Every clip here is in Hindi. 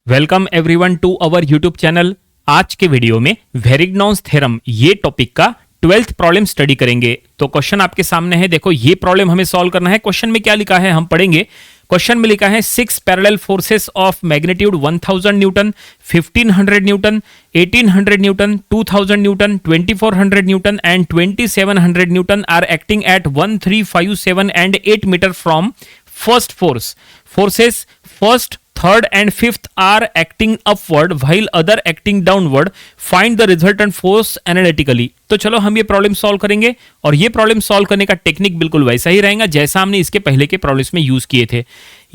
Welcome everyone to our YouTube channel. आज के वीडियो में वेरिग्नॉन्स थ्योरम ये टॉपिक का 12th प्रॉब्लम स्टडी करेंगे। तो क्वेश्चन आपके सामने है, देखो ये प्रॉब्लम हमें सॉल्व करना है। क्वेश्चन में क्या लिखा है हम पढ़ेंगे। क्वेश्चन में लिखा है 6 parallel forces of magnitude 1000 newton, 1500 newton, 1800 newton, 2000 newton, 2400 newton and 2700 newton are acting at 1, 3, 5, 7 and 8 metre from first force. Forces first, third and fifth are acting upward while other acting downward. Find the resultant force analytically. तो चलो हम ये प्रॉब्लम सॉल्व करेंगे और ये प्रॉब्लम सॉल्व करने का टेक्निक बिल्कुल वैसा ही रहेगा जैसा हमने इसके पहले के प्रॉब्लम्स में यूज किए थे।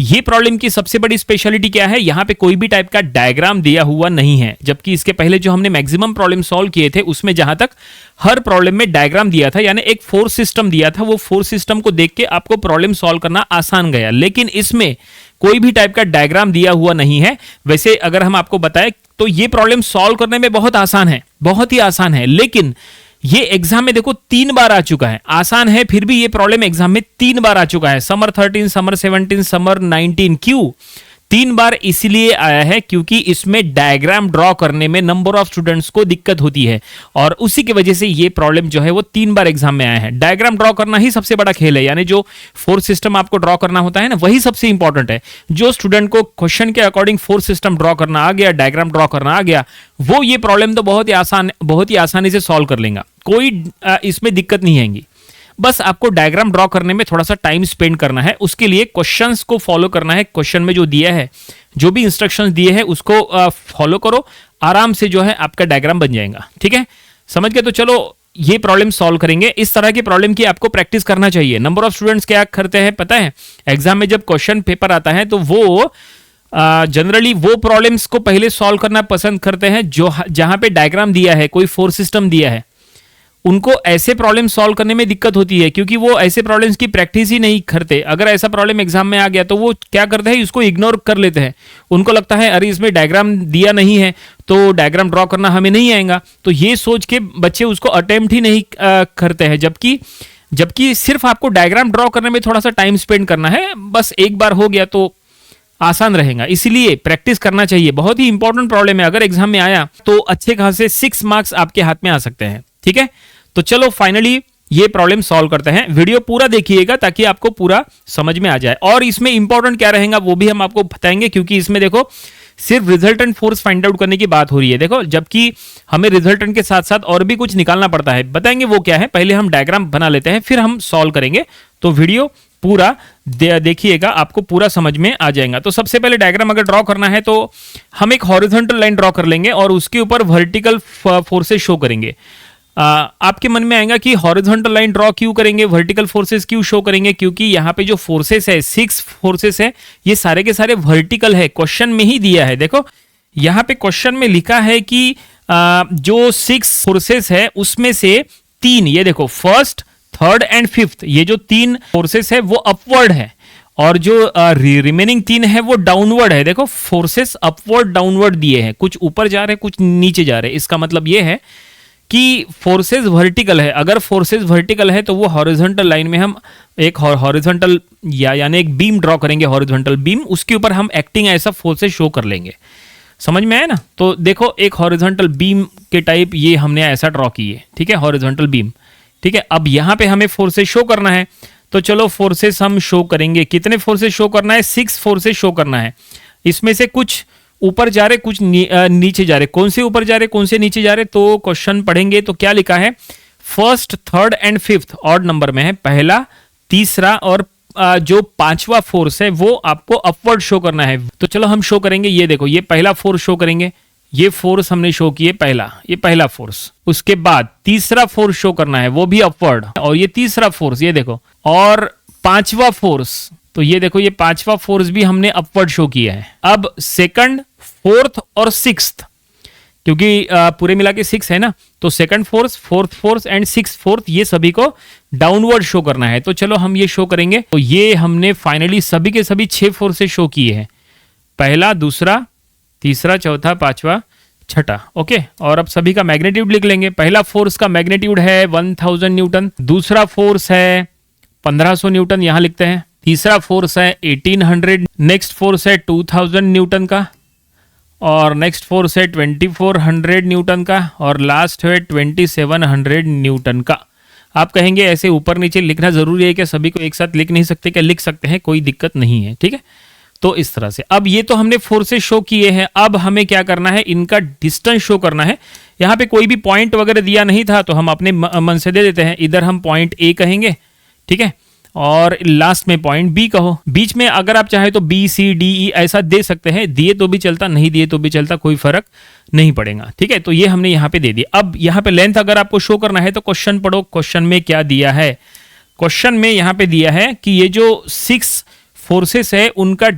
ये प्रॉब्लम की सबसे बड़ी स्पेशलिटी क्या है, यहाँ पे कोई भी टाइप का डायग्राम दिया हुआ नहीं है, जबकि इसके पहले जो हमने मैक्सिमम प्रॉब्लम सॉल्व किए थे उसमें जहां तक हर प्रॉब्लम में डायग्राम दिया था, यानी एक फोर्स सिस्टम दिया था, वो फोर्स सिस्टम को देख के आपको प्रॉब्लम सॉल्व करना आसान गया। लेकिन इसमें कोई भी टाइप का डायग्राम दिया हुआ नहीं है। वैसे अगर हम आपको बताएं तो ये प्रॉब्लम सॉल्व करने में बहुत आसान है, बहुत ही आसान है, लेकिन ये एग्जाम में देखो 3 बार आ चुका है। आसान है फिर भी ये प्रॉब्लम एग्जाम में 3 बार आ चुका है। Summer 13, summer 17, summer 19। क्यों 3 बार? इसलिए आया है क्योंकि इसमें डायग्राम ड्रॉ करने में नंबर ऑफ स्टूडेंट्स को दिक्कत होती है और उसी की वजह से ये प्रॉब्लम जो है वो 3 बार एग्जाम में आया है। डायग्राम ड्रॉ करना ही सबसे बड़ा खेल है, यानी जो फोर्स सिस्टम आपको ड्रॉ करना होता है ना, वही सबसे इंपॉर्टेंट है। जो स्टूडेंट को क्वेश्चन के अकॉर्डिंग फोर्स सिस्टम ड्रॉ करना आ गया, डायग्राम ड्रॉ करना आ गया, वो ये प्रॉब्लम तो बहुत ही आसानी से सॉल्व कर लेगा। कोई इसमें दिक्कत नहीं आएगी। बस आपको डायग्राम ड्रॉ करने में थोड़ा सा टाइम स्पेंड करना है। उसके लिए क्वेश्चंस को फॉलो करना है। क्वेश्चन में जो दिया है, जो भी इंस्ट्रक्शंस दिए हैं उसको फॉलो करो, आराम से जो है आपका डायग्राम बन जाएगा। ठीक है, समझ गए? तो चलो ये प्रॉब्लम सॉल्व करेंगे। इस तरह की प्रॉब्लम की आपको प्रैक्टिस करना चाहिए। नंबर ऑफ स्टूडेंट्स क्या करते हैं पता है, एग्जाम में जब क्वेश्चन पेपर आता है तो वो जनरली वो प्रॉब्लम्स को पहले सॉल्व करना पसंद करते हैं जो जहां पे डायग्राम दिया है, कोई फोर्स सिस्टम दिया है। उनको ऐसे प्रॉब्लम सॉल्व करने में दिक्कत होती है क्योंकि वो ऐसे प्रॉब्लम्स की प्रैक्टिस ही नहीं करते। अगर ऐसा प्रॉब्लम एग्जाम में आ गया तो वो क्या करते हैं, इसको इग्नोर कर लेते हैं। उनको लगता है अरे इसमें डायग्राम दिया नहीं है तो डायग्राम ड्रॉ करना हमें नहीं आएगा, तो ये सोच के बच्चे उसको अटेम्प्ट ही नहीं करते हैं। जबकि सिर्फ आपको डायग्राम ड्रॉ करने में थोड़ा सा टाइम स्पेंड करना है, बस एक बार हो गया तो आसान रहेगा। इसीलिए प्रैक्टिस करना चाहिए। बहुत ही इंपॉर्टेंट प्रॉब्लम है, अगर एग्जाम में आया तो अच्छे खासे 6 मार्क्स आपके हाथ में आ सकते हैं। ठीक है, तो चलो फाइनली ये प्रॉब्लम सॉल्व करते हैं। वीडियो पूरा देखिएगा ताकि आपको पूरा समझ में आ जाए। और इसमें इंपॉर्टेंट क्या रहेगा वो भी हम आपको बताएंगे, क्योंकि इसमें देखो सिर्फ रिजल्टेंट फोर्स फाइंड आउट करने की बात हो रही है। देखो, जबकि हमें रिजल्टेंट के साथ साथ और भी कुछ निकालना पड़ता है। बताएंगे वो क्या है, पहले हम डायग्राम बना लेते हैं फिर हम सॉल्व करेंगे। तो वीडियो पूरा देखिएगा, आपको पूरा समझ में आ जाएगा। तो सबसे पहले डायग्राम अगर ड्रॉ करना है तो हम एक हॉरिजॉन्टल लाइन ड्रॉ कर लेंगे और उसके ऊपर वर्टिकल फोर्सेस शो करेंगे। आपके मन में आएगा कि हॉरिजॉन्टल लाइन ड्रॉ क्यों करेंगे, वर्टिकल फोर्सेस क्यों शो करेंगे? क्योंकि यहाँ पे जो फोर्सेस है, 6 फोर्सेस है, ये सारे के सारे वर्टिकल है। क्वेश्चन में ही दिया है, देखो यहाँ पे क्वेश्चन में लिखा है कि जो 6 फोर्सेस है उसमें से 3, ये देखो फर्स्ट, थर्ड एंड फिफ्थ, ये जो 3 फोर्सेस है वो अपवर्ड है और जो रिमेनिंग 3 है वो डाउनवर्ड है। देखो फोर्सेस अपवर्ड डाउनवर्ड दिए हैं, कुछ ऊपर जा रहे कुछ नीचे जा रहे। इसका मतलब ये है कि फोर्सेस वर्टिकल है। अगर फोर्सेस वर्टिकल है तो वो हॉरिजॉन्टल लाइन में हम एक हॉरिजॉन्टल यानी एक बीम ड्रॉ करेंगे, हॉरिजॉन्टल बीम, उसके ऊपर हम एक्टिंग ऐसा फोर्सेस शो कर लेंगे। समझ में आया ना? तो देखो एक हॉरिजॉन्टल बीम के टाइप ये हमने ऐसा ड्रॉ की है। ठीक है, हॉरिजॉन्टल बीम। ठीक है, अब यहाँ पे हमें फोर्सेस शो करना है, तो चलो फोर्सेस हम शो करेंगे। कितने फोर्सेस शो करना है? 6 फोर्सेस शो करना है। इसमें से कुछ ऊपर जा रहे कुछ नीचे जा रहे। कौन से ऊपर जा रहे कौन से नीचे जा रहे? तो क्वेश्चन पढ़ेंगे तो क्या लिखा है, first, third and fifth odd number में है। पहला, तीसरा और जो 5वां फोर्स है वो आपको अपवर्ड शो करना है। तो चलो हम शो करेंगे। ये देखो, ये पहला फोर्स शो करेंगे, ये फोर्स हमने शो किए पहला, ये पहला फोर्स। उसके बाद तीसरा फोर्स शो करना है, वो भी अपवर्ड, और ये तीसरा फोर्स, ये देखो, और 5वां फोर्स, तो ये देखो ये 5वां फोर्स भी हमने अपवर्ड शो किया है। अब सेकंड, फोर्थ और सिक्स्थ, क्योंकि पूरे मिला के 6 है ना, तो second force, fourth force and 6th fourth, ये सभी को डाउनवर्ड शो करना है। तो चलो हम ये शो करेंगे। तो ये हमने फाइनली सभी के सभी 6 फोर्सेस शो किए हैं, पहला, दूसरा, तीसरा, चौथा, 5वां, 6ठा। ओके, और अब सभी का मैग्नीट्यूड लिख लेंगे। पहला फोर्स का मैग्नीट्यूड है 1000 न्यूटन, दूसरा फोर्स है 1500 न्यूटन, यहां लिखते हैं। तीसरा फोर्स है 1800, नेक्स्ट फोर्स है 2000 न्यूटन का, और नेक्स्ट फोर्स है 2400 न्यूटन का और लास्ट है 2700 न्यूटन का। आप कहेंगे ऐसे ऊपर नीचे लिखना जरूरी है क्या? सभी को एक साथ लिख नहीं सकते क्या? लिख सकते हैं, कोई दिक्कत नहीं है, ठीक है। तो इस तरह से अब ये तो हमने फोर्सेस शो किए हैं। अब हमें क्या करना है, इनका डिस्टेंस शो करना है। यहाँ पे कोई भी पॉइंट वगैरह दिया नहीं था तो हम अपने मन से दे देते हैं। इधर हम पॉइंट ए कहेंगे, ठीक है, और लास्ट में पॉइंट बी कहो। बीच में अगर आप चाहे तो बी सी डी ई ऐसा दे सकते हैं, दिए तो भी चलता, नहीं दिए तो भी चलता, कोई फर्क नहीं पड़ेगा, ठीक है। तो ये हमने यहाँ पे दे दिया। अब यहाँ पे लेंथ अगर आपको शो करना है तो क्वेश्चन पढ़ो, क्वेश्चन में क्या दिया है। क्वेश्चन में यहाँ पे दिया है कि ये जो 6 फोर्सेस है उनका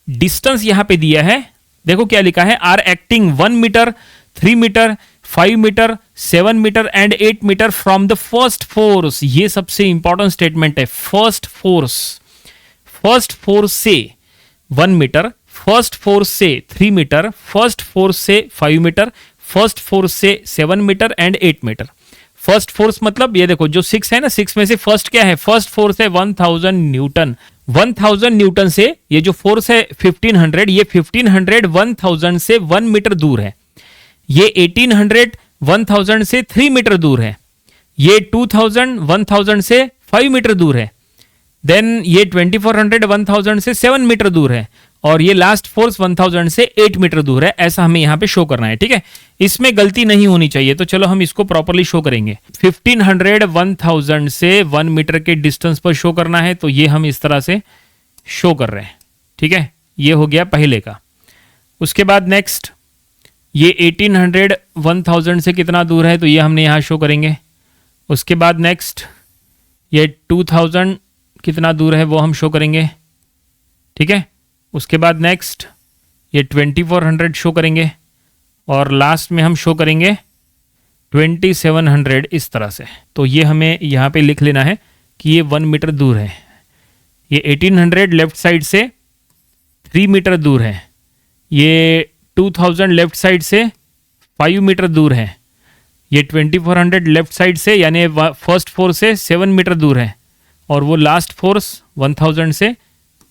डिस्टेंस यहाँ पे दिया है। देखो क्या लिखा है, are acting 1 metre, 3 metre, 5 metre, 7 metre and 8 metre from the first force. ये सबसे इंपॉर्टेंट स्टेटमेंट है। फर्स्ट फोर्स से 1 मीटर, फर्स्ट फोर्स से 3 मीटर, फर्स्ट फोर्स से 5 मीटर, फर्स्ट फोर्स से 7 metre and 8 metre. First force मतलब ये देखो जो 6 है ना, 6 में से फर्स्ट क्या है, फर्स्ट फोर्स है 1000 न्यूटन। 1000 न्यूटन से ये जो फोर्स है 1500, ये 1500 1000 से 1 मीटर दूर है। ये 1800 1000 से 3 मीटर दूर है। ये 2000 1000 से 5 मीटर दूर है। देन ये 2400 1000 से 7 मीटर दूर है। और ये लास्ट फोर्स 1000 से 8 मीटर दूर है। ऐसा हमें यहां पे शो करना है, ठीक है। इसमें गलती नहीं होनी चाहिए, तो चलो हम इसको प्रॉपर्ली शो करेंगे। 1500 1000 से 1 मीटर के डिस्टेंस पर शो करना है, तो ये हम इस तरह से शो कर रहे हैं, ठीक है। ये हो गया पहले का। उसके बाद नेक्स्ट ये 1800 1000 से कितना दूर है, तो ये हमने यहां शो करेंगे। उसके बाद नेक्स्ट ये 2000 कितना दूर है वो हम शो करेंगे, ठीक है। उसके बाद नेक्स्ट ये 2400 शो करेंगे और लास्ट में हम शो करेंगे 2700 इस तरह से। तो ये हमें यहाँ पे लिख लेना है कि ये 1 मीटर दूर है। ये 1800 लेफ्ट साइड से 3 मीटर दूर है। ये 2000 लेफ्ट साइड से 5 मीटर दूर है। ये 2400 लेफ्ट साइड से यानी फर्स्ट फोर्स से 7 मीटर दूर है। और वो लास्ट फोर्स 1000 से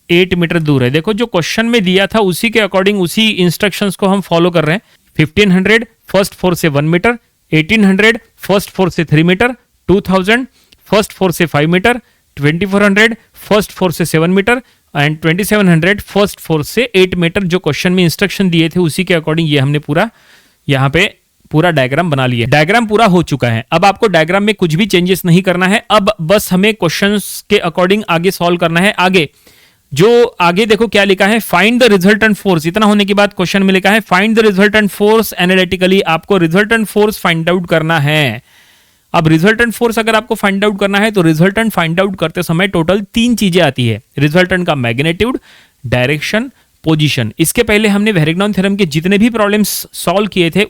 8 मीटर दूर है। देखो जो क्वेश्चन में दिया था उसी के अकॉर्डिंग, उसी इंस्ट्रक्शंस को हम फॉलो कर रहे हैं। 1500 फर्स्ट फोर्स से 1 मीटर, 1800 फर्स्ट फोर्स से 3 मीटर, 2000 फर्स्ट फोर्स से 5 मीटर, 2400 फर्स्ट फोर्स से 7 मीटर एंड 2700 फर्स्ट फोर्स से 8 मीटर। जो क्वेश्चन में इंस्ट्रक्शन दिए थे उसी के अकॉर्डिंग ये हमने पूरा यहाँ पे पूरा डायग्राम बना लिया। डायग्राम पूरा हो चुका है। अब आपको डायग्राम में कुछ भी चेंजेस नहीं करना है। अब बस हमें क्वेश्चंस के अकॉर्डिंग आगे सॉल्व करना है। आगे देखो क्या लिखा है, फाइंड द रिजल्टेंट फोर्स। इतना होने के बाद क्वेश्चन में लिखा है find the resultant force analytically. आपको रिजल्टेंट फोर्स फाइंड आउट करना है। अब रिजल्टेंट फोर्स अगर आपको फाइंड आउट करना है तो रिजल्टेंट फाइंड आउट करते समय टोटल 3 चीजें आती है। रिजल्टेंट का मैग्नीट्यूड, डायरेक्शन, पोजीशन। इसके पहले हमने वेरिग्नॉन थ्योरम के जितने भी प्रॉब्लम्स सॉल्व किए थे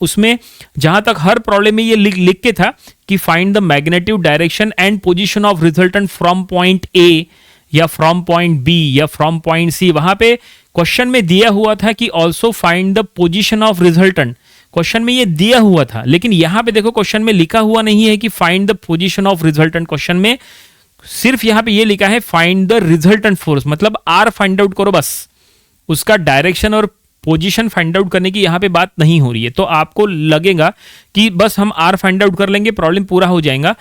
उसमें जहां तक हर प्रॉब्लम में ये लिख के था कि find the magnitude, direction and position of resultant from point ए या फ्रॉम पॉइंट बी या फ्रॉम पॉइंट सी। वहां पे क्वेश्चन में दिया हुआ था कि also find the position of resultant. Question में ये दिया हुआ था, लेकिन यहां पे देखो क्वेश्चन में लिखा हुआ नहीं है कि find the position of resultant. Question में सिर्फ यहां पे ये लिखा है फाइंड द रिजल्टेंट फोर्स, मतलब आर फाइंड आउट करो बस। उसका डायरेक्शन और पोजीशन फाइंड आउट करने की यहां पे बात नहीं हो रही है। तो आपको लगेगा कि बस हम आर फाइंड आउट कर लेंगे, प्रॉब्लम पूरा हो जाएगा।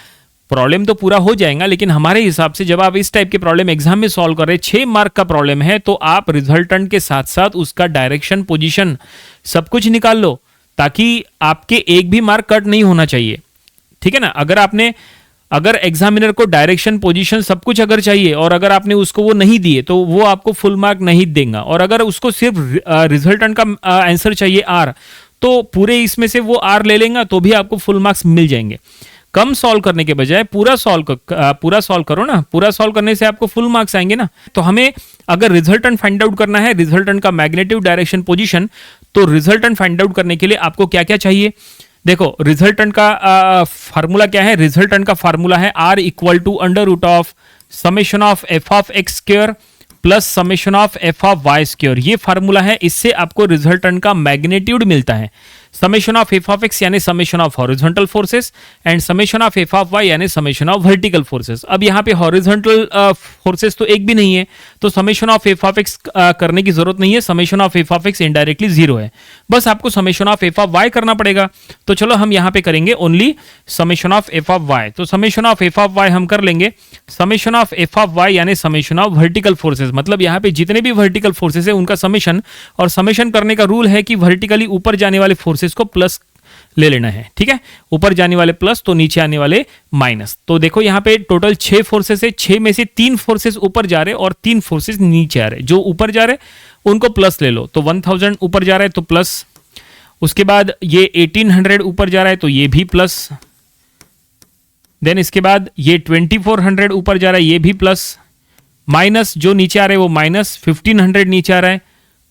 प्रॉब्लम तो पूरा हो जाएगा, लेकिन हमारे हिसाब से जब आप इस टाइप के प्रॉब्लम एग्जाम में सॉल्व कर रहे हैं, 6 मार्क का प्रॉब्लम है, तो आप रिजल्टेंट के साथ साथ उसका डायरेक्शन, पोजीशन सब कुछ निकाल लो, ताकि आपके एक भी मार्क कट नहीं होना चाहिए, ठीक है ना। अगर एग्जामिनर को डायरेक्शन, पोजीशन सब कुछ अगर चाहिए और अगर आपने उसको वो नहीं दिए तो वो आपको फुल मार्क नहीं देगा। और अगर उसको सिर्फ रिजल्टेंट का आंसर चाहिए आर, तो पूरे इसमें से वो आर ले लेगा तो भी आपको फुल मार्क्स मिल जाएंगे। कम सॉल्व करने के बजाय पूरा सॉल्व करो ना। पूरा सॉल्व करने से आपको फुल मार्क्स आएंगे ना। तो हमें अगर रिजल्टेंट फाइंड आउट करना है, रिजल्टेंट का मैग्नीट्यूड, डायरेक्शन, पोजीशन, तो रिजल्टेंट फाइंड आउट करने के लिए आपको क्या क्या चाहिए। देखो रिजल्टेंट का फार्मूला क्या है। रिजल्टेंट का फार्मूला है R equal to under root of summation of F of x square plus summation of F of Y square. ये फार्मूला है, इससे आपको रिजल्टेंट का मैग्नीट्यूड मिलता है। Summation of F of x यानी summation of horizontal forces and summation of F of Y यानी समेशन ऑफ वर्टिकल फोर्सेस। अब यहाँ पे हॉरिजॉन्टल फोर्सेस तो एक भी नहीं है, तो summation of F of X करने की जरूरत नहीं है, summation of F of X indirectly zero है, बस आपको समेशन ऑफ एफ ऑफ वाई करना पड़ेगा। तो चलो हम यहाँ पे करेंगे only summation of F of Y. तो summation of F of Y हम कर लेंगे, summation of F of Y यानी समेशन ऑफ वर्टिकल फोर्सेस, मतलब यहाँ पे जितने भी वर्टिकल फोर्सेस है उनका समेशन, और समेशन करने का रूल है कि वर्टिकली ऊपर जाने वाले फोर्सेस को प्लस ले लेना है, ठीक है, ऊपर जाने वाले प्लस तो नीचे आने वाले माइनस। तो देखो यहाँ पे टोटल 6 फोर्सेस है, 6 में से 3 फोर्सेस ऊपर जा रहे और 3 फोर्सेस नीचे आ रहे, जो ऊपर जा रहे उनको प्लस ले लो, तो 1000 ऊपर जा रहा है तो प्लस, उसके बाद ये 1800 ऊपर जा रहा है तो ये भी प्लस, देन इसके बाद ये 2400 ऊपर जा रहा है ये भी प्लस, माइनस जो नीचे आ रहे हैं वो माइनस 1500 नीचे आ रहा है,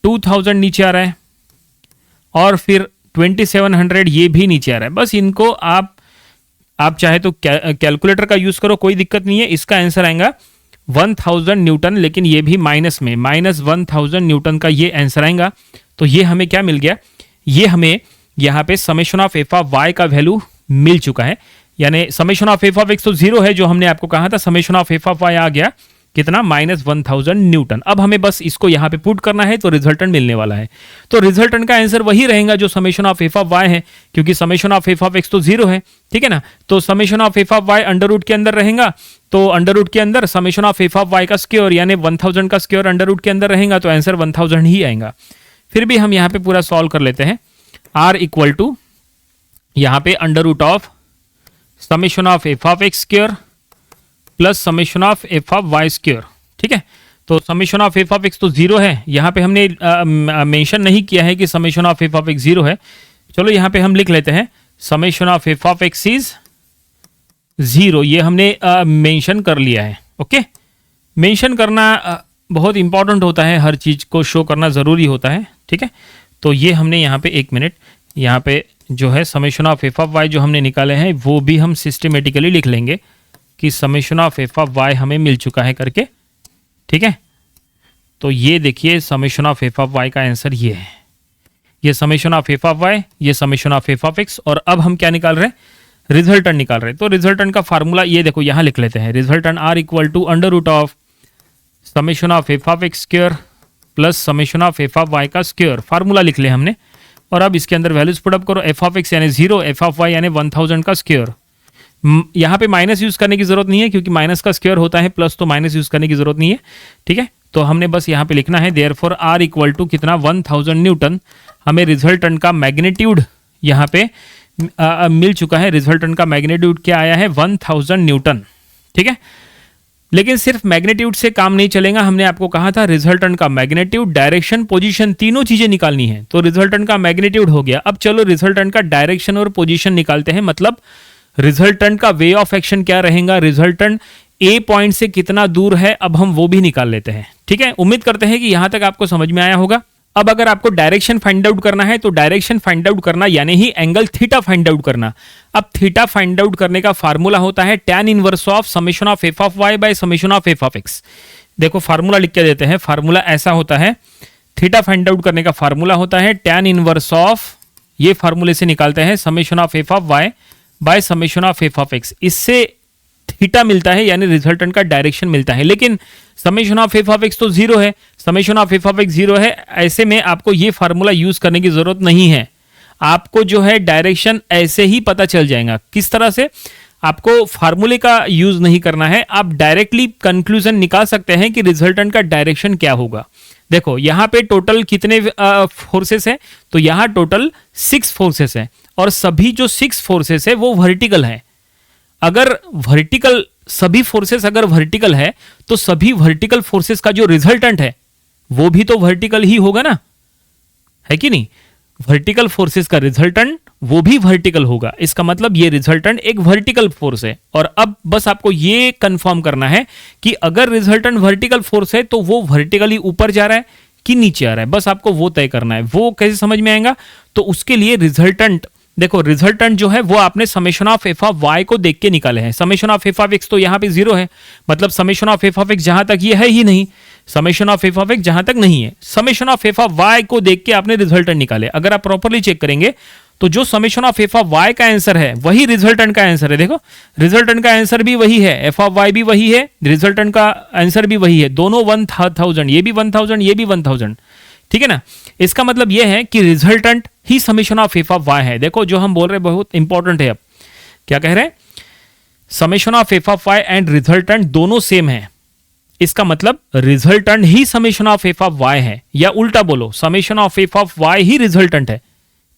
2000 नीचे आ रहा है, और फिर 2700 ये भी नीचे आ रहा है। बस इनको आप चाहे तो कैलकुलेटर का यूज करो, कोई दिक्कत नहीं है। इसका आंसर आएगा 1000 न्यूटन, लेकिन ये भी माइनस में, माइनस 1000 न्यूटन का ये आंसर आएगा। तो ये हमें क्या मिल गया, ये हमें यहाँ पे summation of F of Y का वैल्यू मिल चुका है, यानी summation of F of x तो जीरो है जो हमने आपको कहा था, summation of F of Y आ गया कितना, माइनस 1000 न्यूटन। अब हमें बस इसको यहां पे पुट करना है तो रिजल्टेंट मिलने वाला है। तो रिजल्टेंट का आंसर वही रहेगा जो summation of F of y है, क्योंकि summation of F of x तो जीरो है, ठीक है ना। तो summation of F of y under root के अंदर रहेगा, तो अंडर रूट के अंदर summation of F of Y का स्क्वायर यानी 1000 का स्क्वायर अंडर रूट के अंदर रहेगा, तो आंसर 1000 ही आएगा। फिर भी हम यहाँ पे पूरा सॉल्व कर लेते हैं। आर इक्वल टू यहाँ पे under root of summation of F of x square plus summation of F of Y square, ठीक है। तो summation of F of x तो जीरो है, यहाँ पे हमने मेंशन नहीं किया है कि summation of F of x zero है। चलो यहाँ पे हम लिख लेते हैं summation of F of x is zero, ये हमने मेंशन कर लिया है। ओके, मेंशन करना बहुत इंपॉर्टेंट होता है, हर चीज को शो करना जरूरी होता है, ठीक है। तो ये हमने यहाँ पे एक मिनट, यहाँ पे जो है summation of F of y जो हमने निकाले हैं वो भी हम सिस्टमेटिकली लिख लेंगे कि summation of F of y हमें मिल चुका है करके, ठीक है। तो ये देखिए summation of F of Y का आंसर ये है, ये summation of F of Y, ये summation of F of X, और अब हम क्या निकाल रहे हैं, रिजल्टेंट निकाल रहे हैं। तो रिजल्टेंट का फार्मूला ये देखो यहाँ लिख लेते हैं, resultant R equal to under root of summation of F of x square plus summation of F of Y का स्क्वायर, फार्मूला लिख लिया हमने। और अब इसके अंदर वैल्यूज पुट अप करो, एफ ऑफ एक्स यानी जीरो, एफ ऑफ वाई यानी 1000 का स्क्वायर। यहाँ पे माइनस यूज करने की जरूरत नहीं है क्योंकि माइनस का स्क्वायर होता है प्लस, तो माइनस यूज करने की जरूरत नहीं है, ठीक है। तो हमने बस यहाँ पे लिखना है देयरफॉर आर इक्वल टू कितना 1000 न्यूटन, हमें रिजल्टेंट का मैग्नीट्यूड यहाँ पे मिल चुका है। रिजल्टेंट का मैग्नीट्यूड क्या आया है 1000 न्यूटन, ठीक है। लेकिन सिर्फ मैग्नीट्यूड से काम नहीं चलेगा, हमने आपको कहा था रिजल्टेंट का मैग्नीट्यूड, डायरेक्शन, पोजीशन तीनों चीजें निकालनी है। तो रिजल्टेंट का मैग्नीट्यूड हो गया, अब चलो रिजल्टेंट का डायरेक्शन और पोजीशन निकालते हैं, मतलब रिजल्टेंट का वे ऑफ एक्शन क्या रहेगा, रिजल्टेंट ए पॉइंट से कितना दूर है, अब हम वो भी निकाल लेते हैं, ठीक है। उम्मीद करते हैं कि यहां तक आपको समझ में आया होगा। अब अगर आपको डायरेक्शन फाइंड आउट करना है तो डायरेक्शन फाइंड आउट करना यानी ही एंगल थीटा फाइंड आउट करना। अब थीटा फाइंड आउट करने का फार्मूला होता है tan inverse of summation of F of y by summation of F of x. देखो फार्मूला लिख के देते हैं, फार्मूला ऐसा होता है, थीटा फाइंड आउट करने का फार्मूला होता है tan इनवर्स ऑफ, ये फार्मूले से निकालते हैं summation of F of y by summation of F of x, इससे थीटा मिलता है यानी रिजल्टेंट का डायरेक्शन मिलता है। लेकिन summation of F of x तो जीरो है, summation of F of x zero है, ऐसे में आपको ये फार्मूला यूज करने की जरूरत नहीं है, आपको जो है डायरेक्शन ऐसे ही पता चल जाएगा। किस तरह से, आपको फार्मूले का यूज नहीं करना है, आप डायरेक्टली कंक्लूजन निकाल सकते हैं कि रिजल्टेंट का डायरेक्शन क्या होगा। देखो यहाँ पे टोटल कितने फोर्सेस है, तो यहाँ टोटल 6 फोर्सेस है और सभी जो 6 फोर्सेस है वो वर्टिकल है। अगर वर्टिकल सभी फोर्सेस अगर वर्टिकल है तो सभी वर्टिकल फोर्सेस का जो रिजल्टेंट है वो भी तो वर्टिकल ही होगा ना, है कि नहीं। वर्टिकल फोर्सेस का रिजल्टेंट वो भी वर्टिकल होगा, इसका मतलब ये रिजल्टेंट एक वर्टिकल फोर्स है। और अब बस आपको ये कंफर्म करना है कि अगर रिजल्टेंट वर्टिकल फोर्स है तो वो वर्टिकली ऊपर जा रहा है कि नीचे आ रहा है, बस आपको वो तय करना है। वो कैसे समझ में आएगा, तो उसके लिए रिजल्टेंट, देखो रिजल्टेंट जो है वो आपने summation of F of y को देख के निकाले हैं। Summation of F of x तो यहाँ पे जीरो है, मतलब summation of F of x जहां तक ये है ही नहीं, summation of F of x जहां तक नहीं है, summation of F of y को देख के आपने रिजल्टेंट निकाले। अगर आप प्रॉपर्ली चेक करेंगे तो जो summation of F of Y का आंसर है वही रिजल्टेंट का आंसर है। देखो रिजल्टेंट का आंसर भी वही है, एफ ऑफ वाई भी वही है, रिजल्टेंट का आंसर भी वही है, दोनों 1000, ये भी 1000, ये भी 1000, ठीक है ना। इसका मतलब यह है कि रिजल्टेंट ही summation of F of y है। देखो जो हम बोल रहे हैं बहुत इंपॉर्टेंट है। अब क्या कह रहे हैं, summation of F of y and resultant दोनों सेम है, इसका मतलब रिजल्टेंट ही summation of F of y है, या उल्टा बोलो summation of F of y ही रिजल्टेंट है,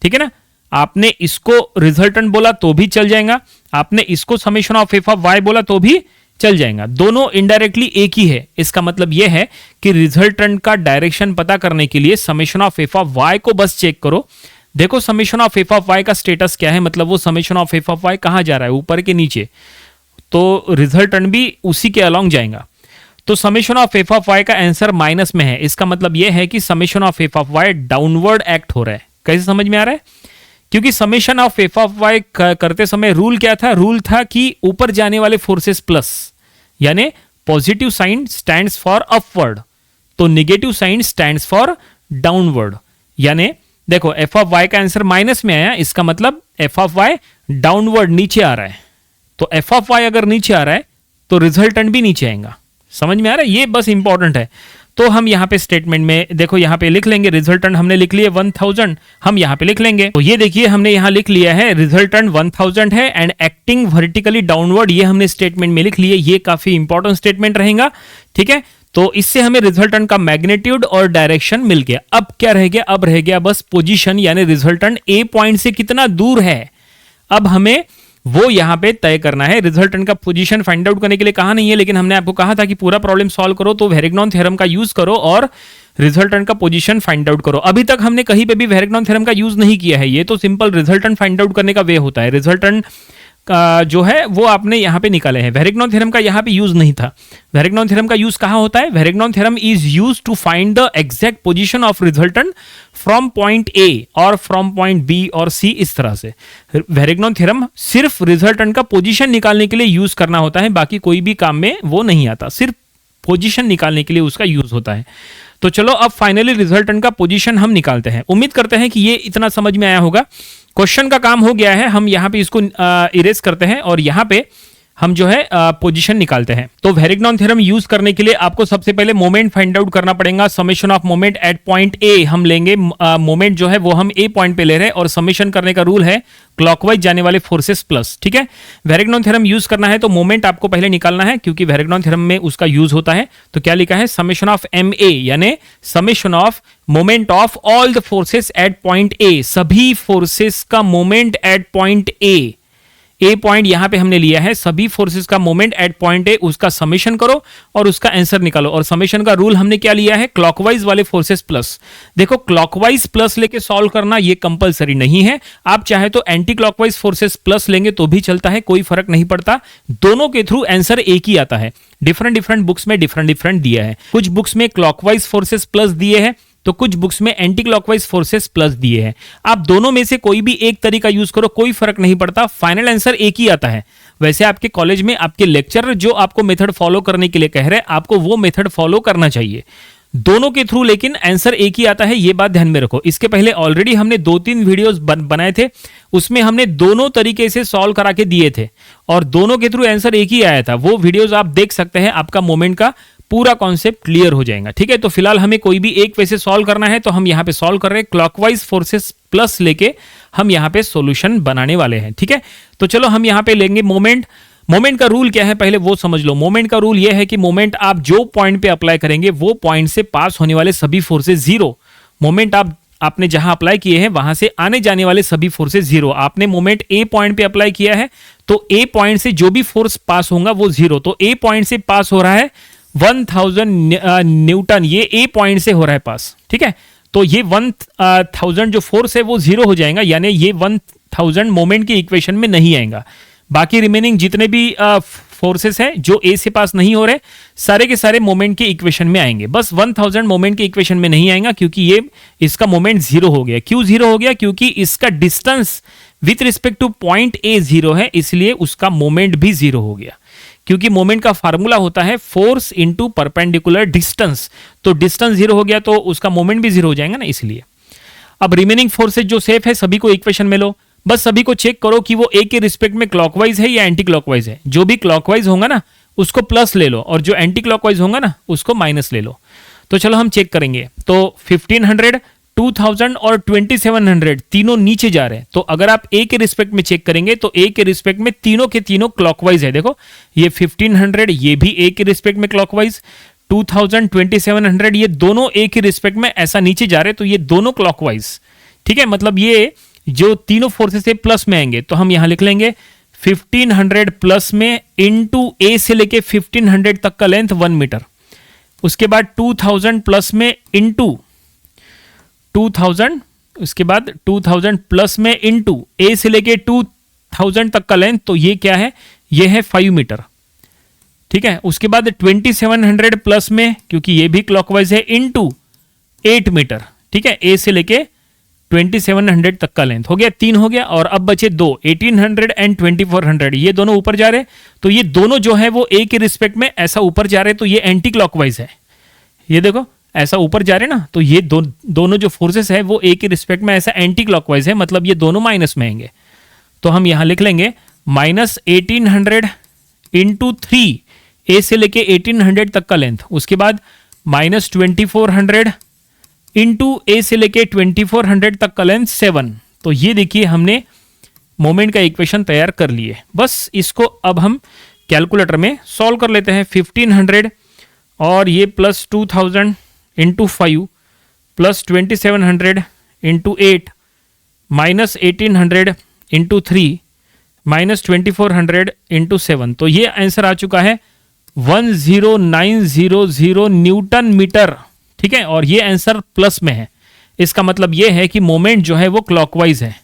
ठीक है ना। आपने इसको रिजल्टेंट बोला तो भी चल जाएगा, आपने इसको summation of F of y बोला तो भी चल जाएगा, दोनों इनडायरेक्टली एक ही है। इसका मतलब यह है कि रिजल्टेंट का डायरेक्शन पता करने के लिए summation of F of y को बस चेक करो। देखो summation of F of Y का स्टेटस क्या है, मतलब वो summation of F of y कहां जा रहा है, ऊपर के नीचे, तो रिजल्टेंट भी उसी के अलोंग जाएगा। तो summation of F of Y का आंसर माइनस में है, इसका मतलब यह है कि summation of F of Y downward act हो रहा है। कैसे समझ में आ रहा है, क्योंकि summation of F of Y करते समय रूल क्या था, रूल था कि ऊपर जाने वाले फोर्सेस प्लस, यानी positive sign stands for upward, तो negative sign stands for downward. यानी देखो एफ ऑफ वाई का आंसर माइनस में आया, इसका मतलब एफ ऑफ वाई डाउनवर्ड नीचे आ रहा है, तो एफ ऑफ वाई अगर नीचे आ रहा है तो रिजल्टेंट भी नीचे आएगा। समझ में आ रहा है, ये बस इंपॉर्टेंट है। तो हम यहां पे स्टेटमेंट में देखो यहां पे लिख लेंगे, रिजल्टेंट हमने लिख लिया 1000, हम यहां पे लिख लेंगे। तो ये देखिए हमने यहां लिख लिया है रिजल्टेंट 1000 है एंड एक्टिंग वर्टिकली डाउनवर्ड, ये हमने स्टेटमेंट में लिख लिया। ये काफी इंपॉर्टेंट स्टेटमेंट रहेगा, ठीक है। तो इससे हमें रिजल्टेंट का मैग्नीट्यूड और डायरेक्शन मिल गया। अब क्या रह गया, अब रह गया बस पोजीशन, यानी रिजल्टेंट ए पॉइंट से कितना दूर है, अब हमें वो यहां पे तय करना है। रिजल्टेंट का पोजीशन फाइंड आउट करने के लिए कहा नहीं है, लेकिन हमने आपको कहा था कि पूरा प्रॉब्लम सॉल्व करो तो वेरिग्नॉन थ्योरम का यूज करो और रिजल्टेंट का पोजीशन फाइंड आउट करो। अभी तक हमने कहीं पे भी वेरिग्नॉन थ्योरम का यूज नहीं किया है, ये तो सिंपल रिजल्टेंट फाइंड आउट करने का वे होता है। रिजल्टेंट जो है वो आपने यहां पे निकाले हैं, वेरिग्नॉन थ्योरम का यहां पे यूज नहीं था। वेरिग्नॉन थ्योरम का यूज कहां होता है, Varignon theorem is used to find the exact position of resultant from point A और फ्रॉम पॉइंट बी और सी, इस तरह से। वेरिग्नॉन थ्योरम सिर्फ रिजल्टेंट का पोजीशन निकालने के लिए यूज करना होता है, बाकी कोई भी काम में वो नहीं आता, सिर्फ पोजीशन निकालने के लिए उसका यूज होता है। तो चलो अब फाइनली रिजल्टेंट का पोजीशन हम निकालते हैं। उम्मीद करते हैं कि ये इतना समझ में आया होगा। क्वेश्चन का काम हो गया है, हम यहां पे इसको इरेज करते हैं और यहां पे हम जो है पोजीशन निकालते हैं। तो वेरिग्नॉन थ्योरम यूज करने के लिए आपको सबसे पहले मोमेंट फाइंड आउट करना पड़ेगा। Summation of moment at point ए हम लेंगे, मोमेंट जो है वो हम ए पॉइंट पे ले रहे हैं और समेशन करने का रूल है क्लॉकवाइज जाने वाले फोर्सेस प्लस, ठीक है। वेरिग्नॉन थ्योरम यूज करना है तो मोमेंट आपको पहले निकालना है, क्योंकि वेरिग्नॉन थ्योरम में उसका यूज होता है। तो क्या लिखा है, समेशन ऑफ एम ए, यानी summation of moment of all the forces eight point ए, सभी फोर्सेस का moment at point A point यहां पे हमने लिया है, सभी फोर्सेस का मोमेंट एट पॉइंट ए, उसका समेशन करो और उसका आंसर निकालो। और समेशन का रूल हमने क्या लिया है, क्लॉकवाइज वाले फोर्सेस प्लस। देखो क्लॉकवाइज प्लस लेके सॉल्व करना ये कंपलसरी नहीं है, आप चाहे तो एंटी क्लॉकवाइज फोर्सेस प्लस लेंगे तो भी चलता है, कोई फर्क नहीं पड़ता। दोनों के थ्रू आंसर एक ही आता है। डिफरेंट बुक्स में डिफरेंट दिया है, कुछ बुक्स में क्लॉकवाइज फोर्सेस प्लस दिए हैं तो कुछ बुक्स में एंटी क्लॉकवाइज फोर्सेस प्लस दिए हैं। आप दोनों में से कोई भी एक तरीका यूज करो, कोई फर्क नहीं पड़ता, फाइनल आंसर एक ही आता है। वैसे आपके कॉलेज में आपके लेक्चरर जो आपको मेथड फॉलो करने के लिए कह रहे हैं, आपको वो मेथड फॉलो करना चाहिए दोनों के थ्रू, लेकिन आंसर एक ही आता है, ये बात ध्यान में रखो। इसके पहले ऑलरेडी हमने 2-3 वीडियोस बनाए थे, उसमें हमने दोनों तरीके से सॉल्व करा के दिए थे और दोनों के थ्रू आंसर एक ही आया था। वो वीडियोस आप देख सकते हैं, आपका मोमेंट का पूरा कॉन्सेप्ट क्लियर हो जाएगा, ठीक है। तो फिलहाल हमें कोई भी एक वैसे सॉल्व करना है तो हम यहां पे सॉल्व कर रहे हैं, क्लॉकवाइज फोर्सेस प्लस लेके हम यहां पे सॉल्यूशन बनाने वाले हैं, ठीक है। तो चलो हम यहां पे लेंगे मोमेंट का रूल क्या है पहले वो समझ लो। मोमेंट का रूल यह है कि मोमेंट आप जो पॉइंट पे अप्लाई करेंगे वो पॉइंट से पास होने वाले सभी फोर्सेस जीरो। मोमेंट आपने जहां अप्लाई किए हैं वहां से आने जाने वाले सभी फोर्सेस जीरो। आपने मोमेंट ए पॉइंट पे अप्लाई किया है तो ए पॉइंट से जो भी फोर्स पास होगा वो जीरो। तो ए पॉइंट से पास हो रहा है 1000 न्यूटन, ये ए पॉइंट से हो रहा है पास, ठीक है। तो ये 1000 जो फोर्स है वो जीरो हो जाएगा, यानी ये 1000 मोमेंट की इक्वेशन में नहीं आएगा। बाकी रिमेनिंग जितने भी फोर्सेस हैं जो ए से पास नहीं हो रहे, सारे के सारे मोमेंट के इक्वेशन में आएंगे। बस 1000 मोमेंट के इक्वेशन में नहीं आएगा, क्योंकि ये इसका मोमेंट जीरो हो गया। क्यों जीरो हो गया, क्योंकि इसका distance with respect two point A zero है, इसलिए उसका मोमेंट भी जीरो हो गया। क्योंकि मोमेंट का फार्मूला होता है फोर्स इंटू परपेंडिकुलर डिस्टेंस, तो डिस्टेंस जीरो हो गया तो उसका मोमेंट भी जीरो हो जाएगा ना, इसलिए। अब रिमेनिंग फोर्सेज जो सेफ है सभी को इक्वेशन में लो, बस सभी को चेक करो कि वो ए के रिस्पेक्ट में क्लॉकवाइज है या एंटी क्लॉकवाइज है। जो भी क्लॉकवाइज होगा ना उसको प्लस ले लो और जो एंटी क्लॉकवाइज होगा ना उसको माइनस ले लो। तो चलो हम चेक करेंगे। तो 1500, 2000 और 2700 तीनों नीचे जा रहे हैं। तो अगर आप ए के रिस्पेक्ट में चेक करेंगे तो ए के रिस्पेक्ट में तीनों के तीनों क्लॉकवाइज है। देखो ये 1500 ये भी ए के रिस्पेक्ट में क्लॉकवाइज, 2000, 2700 ये दोनों ए के रिस्पेक्ट में ऐसा नीचे जा रहे हैं, तो ये दोनों क्लॉकवाइज। ठीक है, मतलब ये जो तीनों फोर्सेस से प्लस में आएंगे तो हम यहां लिख लेंगे 1500 प्लस में इनटू ए से लेके 1500 तक का लेंथ 1 मीटर। उसके बाद 2000 प्लस में इनटू 2000, उसके बाद 2000 प्लस में इनटू ए से लेके 2000 तक का लेंथ, तो ये क्या है, ये है 5 मीटर। ठीक है, उसके बाद 2700 प्लस में, क्योंकि ये भी क्लॉकवाइज है, इनटू 8 मीटर। ठीक है, ए से लेके 2700 तक का लेंथ हो गया, 3 हो गया। और अब बचे 2, 1800 एंड 2400, ये दोनों ऊपर जा रहे। तो ये दोनों जो है वो ए के रिस्पेक्ट में ऐसा ऊपर जा रहे, तो ये एंटी क्लॉकवाइज है। ये देखो ऐसा ऊपर जा रहे ना, तो ये दोनों जो फोर्सेस है वो ए के रिस्पेक्ट में ऐसा एंटी क्लॉकवाइज है, मतलब ये दोनों माइनस में आएंगे। तो हम यहां लिख लेंगे माइनस 1800 इंटू 3, ए से लेके 1800 तक का लेंथ। उसके बाद माइनस 2400 इंटू ए से लेके 2400 तक का लेंथ 7। तो ये देखिए हमने मोमेंट का इक्वेशन तैयार कर लिए। बस इसको अब हम कैलकुलेटर में सॉल्व कर लेते हैं। 1500 और ये plus 2000 into 5 plus 2700 into 8 minus 1800 into 3 minus 2400 into 7। तो ये आंसर आ चुका है 10900 न्यूटन मीटर। ठीक है, और ये आंसर प्लस में है, इसका मतलब ये है कि मोमेंट जो है वो क्लॉकवाइज है।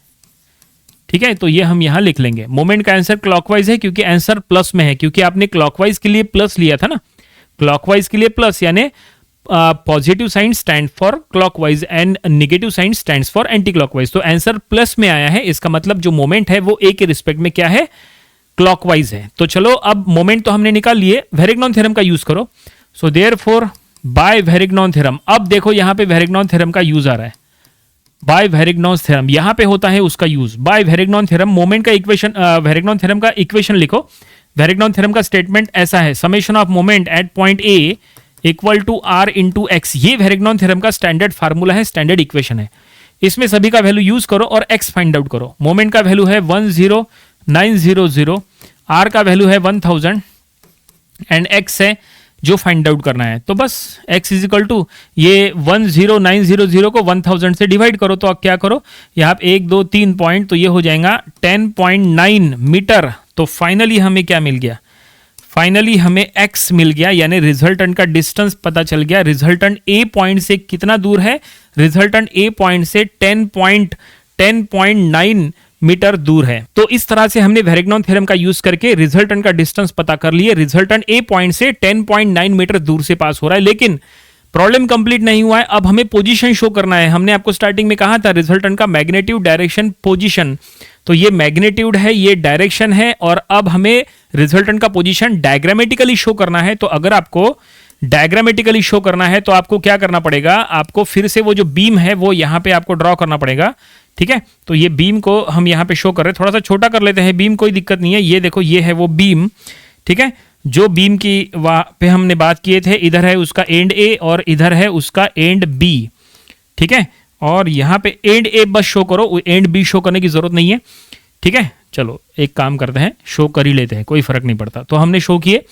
ठीक है, तो ये हम यहां लिख लेंगे, मोमेंट का आंसर क्लॉकवाइज है क्योंकि आंसर प्लस में है, क्योंकि आपने क्लॉकवाइज के लिए प्लस लिया था ना। क्लॉकवाइज के लिए प्लस, यानी positive sign stand for clockwise and negative sign stands for anti clockwise. तो आंसर प्लस में आया है, इसका मतलब जो मोमेंट है वो ए के रिस्पेक्ट में क्या है, क्लॉकवाइज है। तो चलो अब मोमेंट तो हमने निकाल लिए, वेरिग्नॉन थ्योरम का यूज करो। So therefore by Varignon theorem, अब देखो यहां पे वेरिग्नॉन थ्योरम का यूज आ रहा है। बाय वेरिग्नॉन थ्योरम यहां पे होता है उसका use. By Varignon theorem moment का इक्वेशन, वेरिग्नॉन थ्योरम का इक्वेशन लिखो। वेरिग्नॉन थ्योरम का स्टेटमेंट ऐसा है, summation of moment at point A equal to R into X. ये वेरिग्नॉन थ्योरम का स्टैंडर्ड फार्मूला है, स्टैंडर्ड इक्वेशन है। इसमें सभी का वैल्यू यूज करो और एक्स फाइंड आउट करो। मोमेंट का वैल्यू है 10900, आर का वैल्यू है 1000 एंड एक्स है जो फाइंड आउट करना है। तो बस x इज इक्वल टू ये 10900 को 1000 से डिवाइड करो। तो अब क्या करो, यहाँ पे 1 2 3 पॉइंट, तो ये हो जाएगा 10.9 मीटर। तो फाइनली हमें क्या मिल गया, फाइनली हमें x मिल गया, यानी रिजल्टेंट का डिस्टेंस पता चल गया। रिजल्टेंट a पॉइंट से कितना दूर है, रिजल्टेंट a पॉइंट से 10.9 मीटर दूर है। तो इस तरह से हमने वेरिग्नॉन थ्योरम का यूज करके रिजल्टेंट का डिस्टेंस पता कर लिए। रिजल्टेंट ए पॉइंट से 10.9 मीटर दूर से पास हो रहा है, लेकिन प्रॉब्लम कंप्लीट नहीं हुआ है। अब हमें पोजीशन शो करना है। हमने आपको स्टार्टिंग में कहा था रिजल्टेंट का मैग्नीट्यूड, डायरेक्शन, पोजीशन। तो ये मैग्नीट्यूड है, ये डायरेक्शन है, और अब हमें रिजल्टेंट का पोजीशन डायग्रामेटिकली शो करना है। तो अगर आपको डायग्रामेटिकली शो करना है तो आपको क्या करना पड़ेगा, आपको फिर से वो जो बीम है वो यहाँ पे आपको ड्रॉ करना पड़ेगा। ठीक है, तो ये बीम को हम यहाँ पे शो कर रहे हैं, थोड़ा सा छोटा कर लेते हैं बीम, कोई दिक्कत नहीं है। ये देखो ये है वो बीम। ठीक है, जो बीम की वहां पे हमने बात किए थे, इधर है उसका एंड ए और इधर है उसका एंड बी। ठीक है, और यहाँ पे एंड ए बस शो करो, एंड बी शो करने की जरूरत नहीं है। ठीक है, चलो एक काम करते हैं, शो कर ही लेते हैं, कोई फर्क नहीं पड़ता। तो हमने शो किए,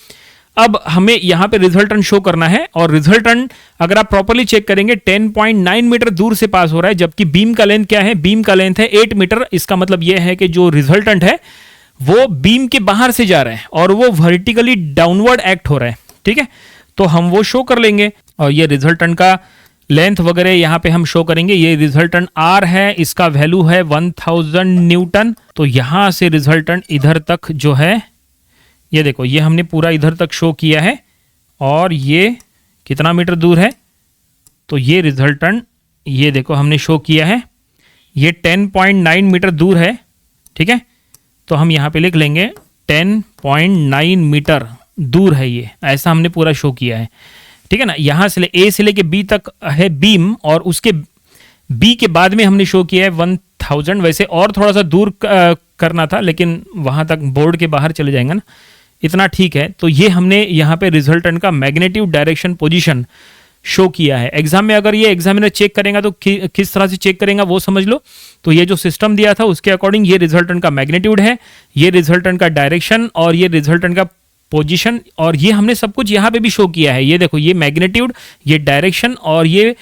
अब हमें यहां पे रिजल्टेंट शो करना है। और रिजल्टेंट अगर आप प्रॉपर्ली चेक करेंगे 10.9 मीटर दूर से पास हो रहा है, जबकि बीम का लेंथ क्या है, बीम का लेंथ है 8 मीटर। इसका मतलब यह है कि जो रिजल्टेंट है वो बीम के बाहर से जा रहा है और वो वर्टिकली डाउनवर्ड एक्ट हो रहा है। ठीक है, तो हम वो शो कर लेंगे, और ये रिजल्टेंट का लेंथ वगैरह यहां पे हम शो करेंगे। ये रिजल्टेंट आर है, इसका वैल्यू है 1000 न्यूटन। तो यहां से रिजल्टेंट इधर तक जो है, ये देखो ये हमने पूरा इधर तक शो किया है, और ये कितना मीटर दूर है, तो ये रिजल्टेंट ये देखो हमने शो किया है, ये 10.9 मीटर दूर है। ठीक है, तो हम यहाँ पे लिख लेंगे 10.9 मीटर दूर है, ये ऐसा हमने पूरा शो किया है। ठीक है ना, यहाँ से ए से लेके बी तक है बीम, और उसके बी के बाद में हमने शो किया है 1000, वैसे और थोड़ा सा दूर करना था, लेकिन वहां तक बोर्ड के बाहर चले जाएंगे ना, इतना ठीक है। तो ये हमने यहाँ पे रिजल्टेंट का मैग्नीट्यूड, डायरेक्शन, पोजीशन शो किया है। एग्जाम में अगर ये एग्जामिनर चेक करेगा तो किस तरह से चेक करेगा वो समझ लो। तो ये जो सिस्टम दिया था उसके अकॉर्डिंग ये रिजल्टेंट का मैग्नीट्यूड है, ये रिजल्टेंट का डायरेक्शन और ये रिजल्टेंट का पोजीशन, और ये हमने सब कुछ यहाँ पे भी शो किया है। ये देखो, ये मैग्नीट्यूड, ये डायरेक्शन और ये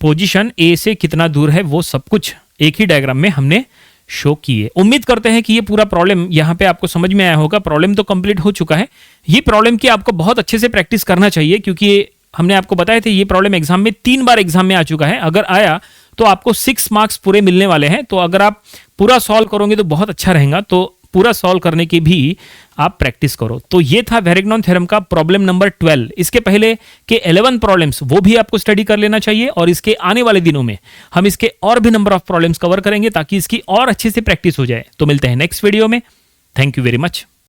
पोजीशन ए से कितना दूर है वो सब कुछ एक ही डायग्राम में हमने शो किए। उम्मीद करते हैं कि ये पूरा प्रॉब्लम यहाँ पे आपको समझ में आया होगा। प्रॉब्लम तो कंप्लीट हो चुका है। ये प्रॉब्लम की आपको बहुत अच्छे से प्रैक्टिस करना चाहिए, क्योंकि हमने आपको बताया थे ये प्रॉब्लम एग्जाम में 3 बार एग्जाम में आ चुका है। अगर आया तो आपको 6 मार्क्स पूरे मिलने वाले हैं। तो अगर आप पूरा सॉल्व करोगे तो बहुत अच्छा रहेगा। तो पूरा सॉल्व करने की भी आप प्रैक्टिस करो। तो ये था वेरिग्नॉन थ्योरम का प्रॉब्लम नंबर 12। इसके पहले के 11 प्रॉब्लम्स वो भी आपको स्टडी कर लेना चाहिए, और इसके आने वाले दिनों में हम इसके और भी नंबर ऑफ प्रॉब्लम्स कवर करेंगे ताकि इसकी और अच्छे से प्रैक्टिस हो जाए। तो मिलते हैं नेक्स्ट वीडियो में। Thank you very much.